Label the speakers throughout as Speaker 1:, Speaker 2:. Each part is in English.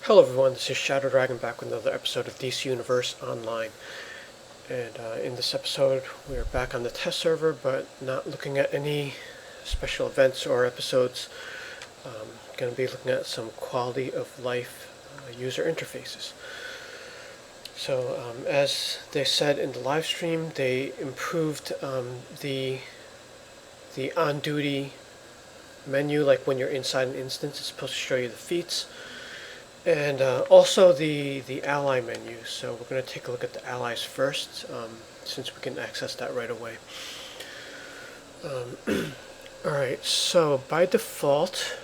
Speaker 1: Hello everyone, this is Shadow Dragon back with another episode of DC Universe Online. And in this episode, we are back on the test server, but not looking at any special events or episodes. Going to be looking at some quality of life user interfaces. So, as they said in the live stream, they improved the on-duty menu, like when you're inside an instance, it's supposed to show you the feats. And also the ally menu. So we're going to take a look at the allies first, since we can access that right away. Alright, so by default,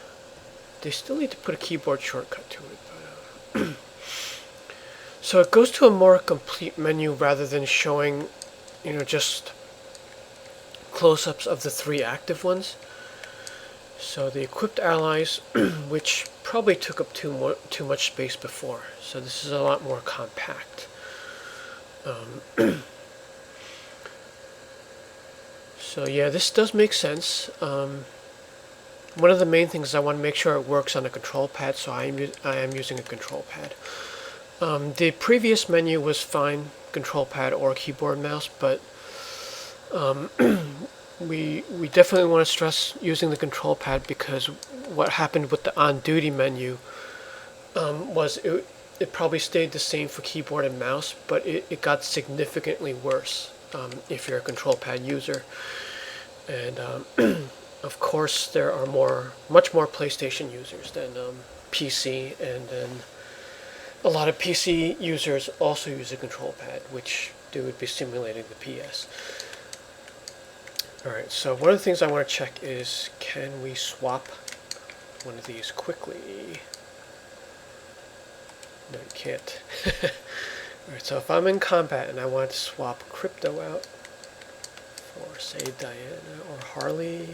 Speaker 1: they still need to put a keyboard shortcut to it. But, so it goes to a more complete menu rather than showing, just close-ups of the three active ones. So the equipped allies, which probably took up too much space before, so this is a lot more compact. So yeah, this does make sense. One of the main things is I want to make sure it works on a control pad, so I am using a control pad. The previous menu was fine, control pad or keyboard mouse, but we definitely want to stress using the control pad, because what happened with the on-duty menu was it probably stayed the same for keyboard and mouse, but it got significantly worse if you're a control pad user. And of course there are much more PlayStation users than PC, and then a lot of PC users also use a control pad, which they would be simulating the PS. Alright, so one of the things I want to check is, can we swap one of these quickly? No, you can't. Alright, so if I'm in combat and I want to swap Crypto out for, say, Diana or Harley.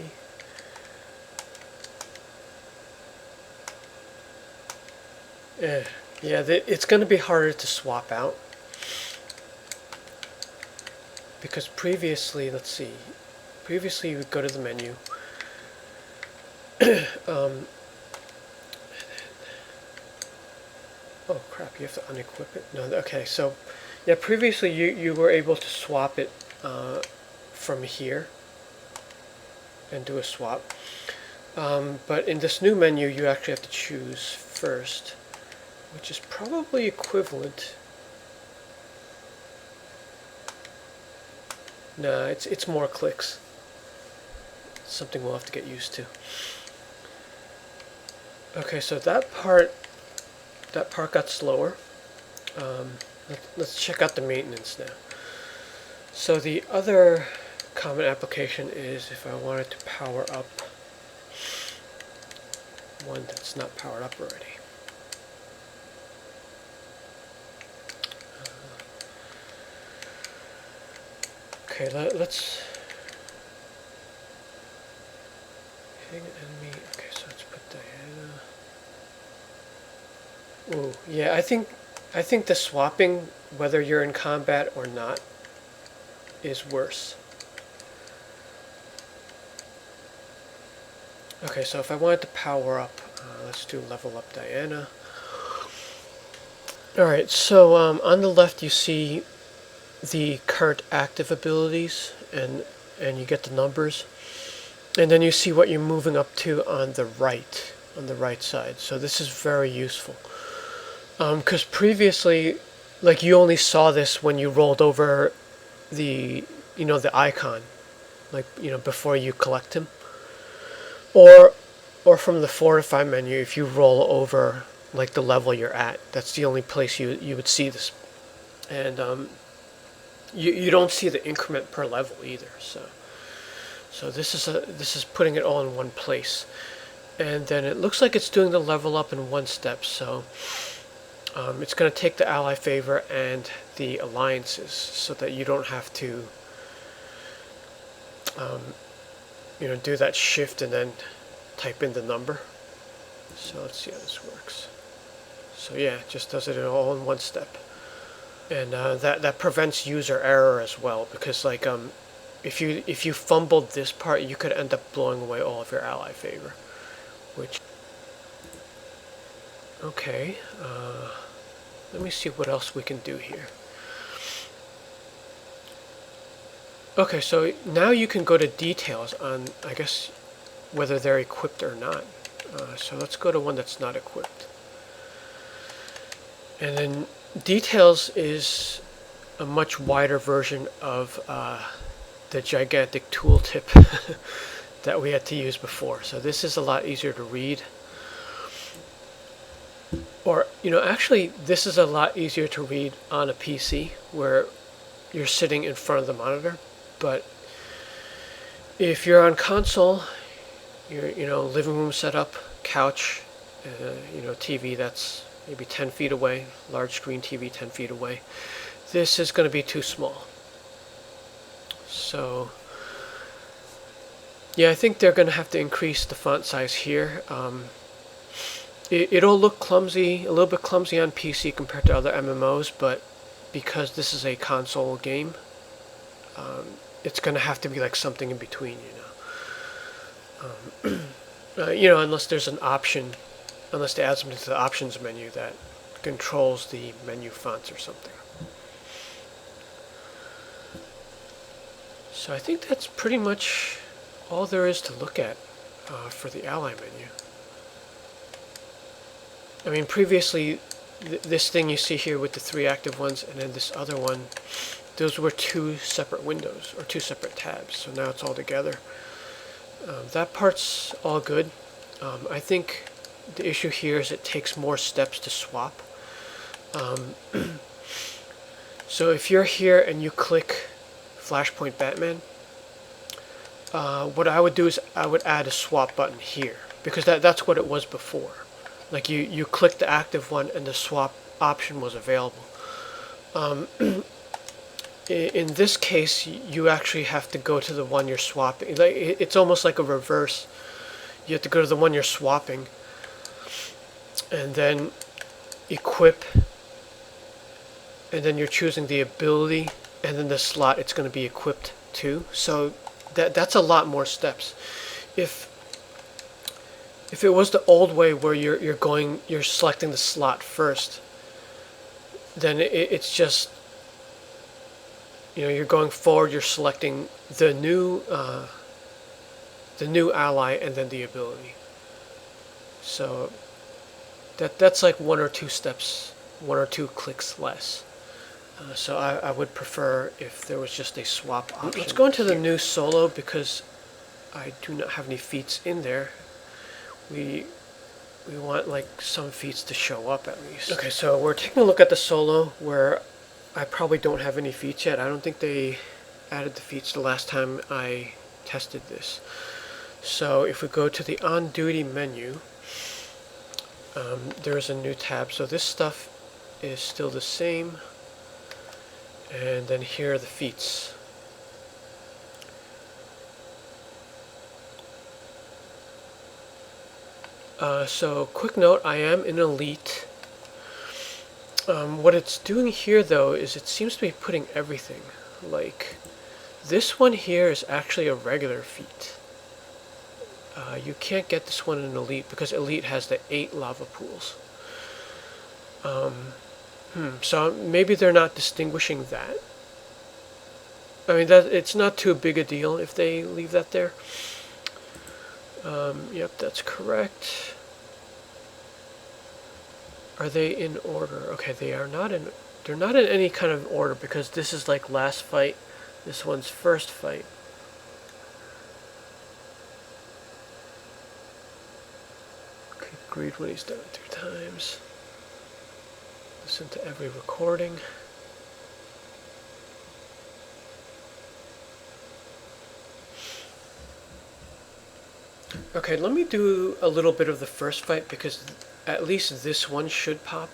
Speaker 1: Yeah, it's going to be harder to swap out. Because previously, let's see. Previously, you would go to the menu. Oh crap! You have to unequip it. No, okay. So, yeah, previously you were able to swap it from here and do a swap. But in this new menu, you actually have to choose first, which is probably equivalent. Nah, it's more clicks. Something we'll have to get used to. Okay, so that part got slower. Let's check out the maintenance now. So the other common application is if I wanted to power up one that's not powered up already. Okay, let's hitting an enemy. Okay, so let's put Diana. Ooh, yeah, I think the swapping, whether you're in combat or not, is worse. Okay, so if I wanted to power up, let's do level up Diana. Alright, so on the left you see the current active abilities, and you get the numbers, and then you see what you're moving up to on the right side. So this is very useful, because previously, like, you only saw this when you rolled over the icon, like, before you collect him, or from the fortify menu. If you roll over like the level you're at, that's the only place you would see this. And you don't see the increment per level either. So this is putting it all in one place, and then it looks like it's doing the level up in one step. So it's going to take the ally favor and the alliances, so that you don't have to do that shift and then type in the number. So let's see how this works. So yeah, it just does it all in one step. And that prevents user error as well, because like if you fumbled this part, you could end up blowing away all of your ally favor, which Okay, let me see what else we can do here. Okay, so now you can go to details on, I guess, whether they're equipped or not. So let's go to one that's not equipped. And then details is a much wider version of the gigantic tooltip that we had to use before. So this is a lot easier to read. Or, actually, this is a lot easier to read on a PC where you're sitting in front of the monitor. But if you're on console, your living room setup, couch, TV that's maybe 10 feet away, large screen TV 10 feet away, this is going to be too small. So, yeah, I think they're going to have to increase the font size here. It'll look clumsy, a little bit clumsy on PC compared to other MMOs, but because this is a console game, it's going to have to be like something in between, unless there's an option, unless they add something to the options menu that controls the menu fonts or something. So I think that's pretty much all there is to look at for the Ally menu. I mean, previously, this thing you see here with the 3 active ones and then this other one, those were 2 separate windows or 2 separate tabs. So now it's all together. That part's all good. I think the issue here is it takes more steps to swap. So if you're here and you click Flashpoint Batman, what I would do is I would add a swap button here, because that's what it was before. Like you click the active one and the swap option was available. In this case, you actually have to go to the one you're swapping. Like it's almost like a reverse. You have to go to the one you're swapping and then equip, and then you're choosing the ability, and then the slot it's going to be equipped to. So that's a lot more steps. If it was the old way where you're selecting the slot first, then it's just, you're going forward, you're selecting the new ally and then the ability. So that's like 1 or 2 steps, 1 or 2 clicks less. So I would prefer if there was just a swap option. Let's go into the new solo because I do not have any feats in there. We want like some feats to show up at least. Okay, so we're taking a look at the solo where I probably don't have any feats yet. I don't think they added the feats the last time I tested this. So if we go to the on duty menu, there's a new tab. So this stuff is still the same. And then here are the feats. So quick note, I am in Elite. What it's doing here though is it seems to be putting everything. Like this one here is actually a regular feat. You can't get this one in Elite because Elite has the 8 lava pools. So maybe they're not distinguishing that. I mean, it's not too big a deal if they leave that there. Yep, that's correct. Are they in order? Okay, they are not in. They're not in any kind of order because this is like last fight. This one's first fight. Okay, greet when he's done it 3 times. Listen to every recording. Okay, let me do a little bit of the first fight because at least this one should pop.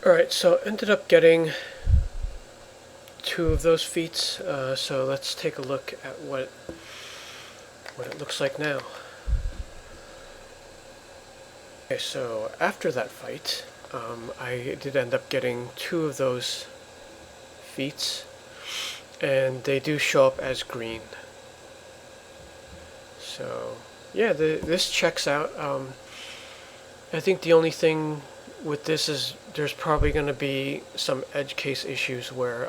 Speaker 1: Alright, so ended up getting 2 of those Feats, so let's take a look at what it looks like now. Okay, so after that fight, I did end up getting 2 of those Feats, and they do show up as green. So yeah, this checks out. I think the only thing with this is there's probably going to be some edge case issues where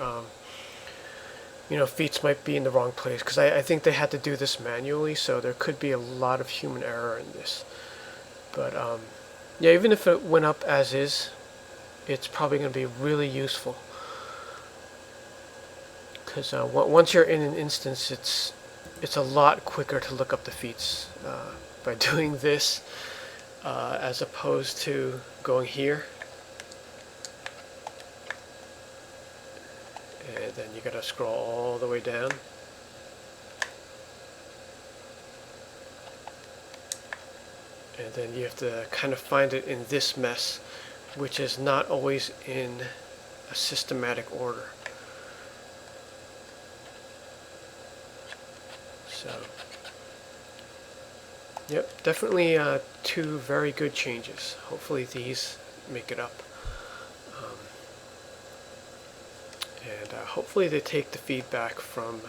Speaker 1: Feats might be in the wrong place, because I think they had to do this manually, so there could be a lot of human error in this. But yeah, even if it went up as is, it's probably going to be really useful, because once you're in an instance, it's a lot quicker to look up the Feats by doing this as opposed to going here. And then you gotta scroll all the way down. And then you have to kind of find it in this mess, which is not always in a systematic order. So, yep, definitely 2 very good changes. Hopefully these make it up. And hopefully they take the feedback from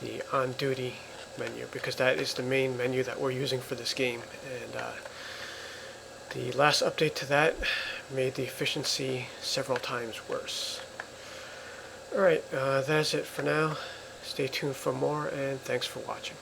Speaker 1: the on-duty menu, because that is the main menu that we're using for this game. And the last update to that made the efficiency several times worse. Alright, that's it for now. Stay tuned for more, and thanks for watching.